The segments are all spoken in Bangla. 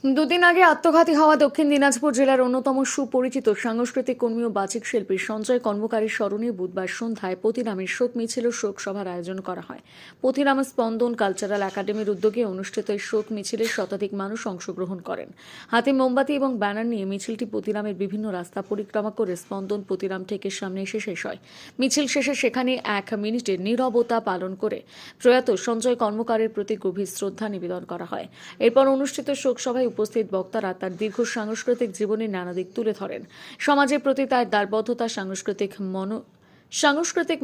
দুদিন আগে আত্মঘাতী হওয়া দক্ষিণ দিনাজপুর জেলার অন্যতম সুপরিচিত সাংস্কৃতিক কর্মী ও বাচিক শিল্পী সঞ্জয় কর্মকারীর স্মরণে বুধবার সন্ধ্যায় পতিরামের শোক মিছিল ও শোক সভার আয়োজন করা হয়। পতিরাম স্পন্দন কালচারাল একাডেমির উদ্যোগে অনুষ্ঠিত এই শোক মিছিলে শতাধিক মানুষ অংশগ্রহণ করেন। হাতে মোমবাতি এবং ব্যানার নিয়ে মিছিলটি পতিরামের বিভিন্ন রাস্তা পরিক্রমা করে স্পন্দন পতিরাম থেকে সামনে এসে শেষ হয়। মিছিল শেষে সেখানে 1 মিনিটের নীরবতা পালন করে প্রয়াত সঞ্জয় কর্মকারের প্রতি গভীর শ্রদ্ধা নিবেদন করা হয়। এরপর অনুষ্ঠিত শোক সভায় উপস্থিত বক্তারা তার দীর্ঘ সাংস্কৃতিক জীবনের নানা দিক তুলে ধরেন। সমাজের প্রতি তার দায়বদ্ধতা, সাংস্কৃতিক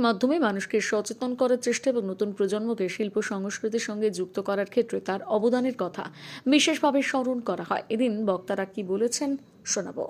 মাধ্যমে মানুষকে সচেতন করার চেষ্টা এবং নতুন প্রজন্মকে শিল্প সংস্কৃতির সঙ্গে যুক্ত করার ক্ষেত্রে তার অবদানের কথা বিশেষভাবে স্মরণ করা হয়। এদিন বক্তারা কি বলেছেন শোনাবো।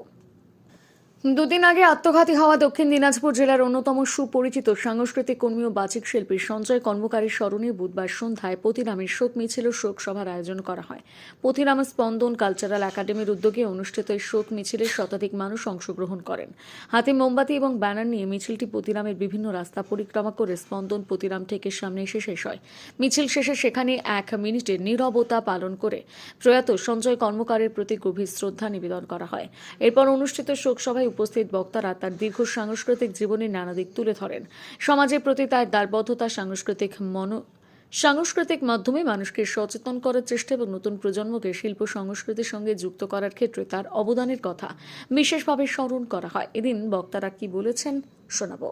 দুদিন আগে আত্মঘাতী হওয়া দক্ষিণ দিনাজপুর জেলার অন্যতম সুপরিচিত সাংস্কৃতিক কর্মী ও বাচিক শিল্পী সঞ্জয় কর্মকারীর স্মরণে বুধবার সন্ধ্যায় পতিরামের শোক মিছিল ও শোক সভার আয়োজন করা হয়। পতিরাম স্পন্দন কালচারাল একাডেমির উদ্যোগে অনুষ্ঠিত এই শোক মিছিলে শতাধিক মানুষ অংশগ্রহণ করেন। হাতে মোমবাতি এবং ব্যানার নিয়ে মিছিলটি পতিরামের বিভিন্ন রাস্তা পরিক্রমা করে স্পন্দন পতিরাম থেকে সামনে এসে শেষ হয়। মিছিল শেষে সেখানে 1 মিনিটের নীরবতা পালন করে প্রয়াত সঞ্জয় কর্মকারের প্রতি গভীর শ্রদ্ধা নিবেদন করা হয়। এরপর অনুষ্ঠিত শোক সভায় উপস্থিত বক্তারা তার দীর্ঘ সাংস্কৃতিক জীবনের নানা দিক তুলে ধরেন। সমাজের প্রতি তার দায়বদ্ধতা, সাংস্কৃতিক মাধ্যমে মানুষকে সচেতন করার চেষ্টা এবং নতুন প্রজন্মকে শিল্প সংস্কৃতির সঙ্গে যুক্ত করার ক্ষেত্রে তার অবদানের কথা বিশেষভাবে স্মরণ করা হয়। এদিন বক্তারা কি বলেছেন শোনাবো।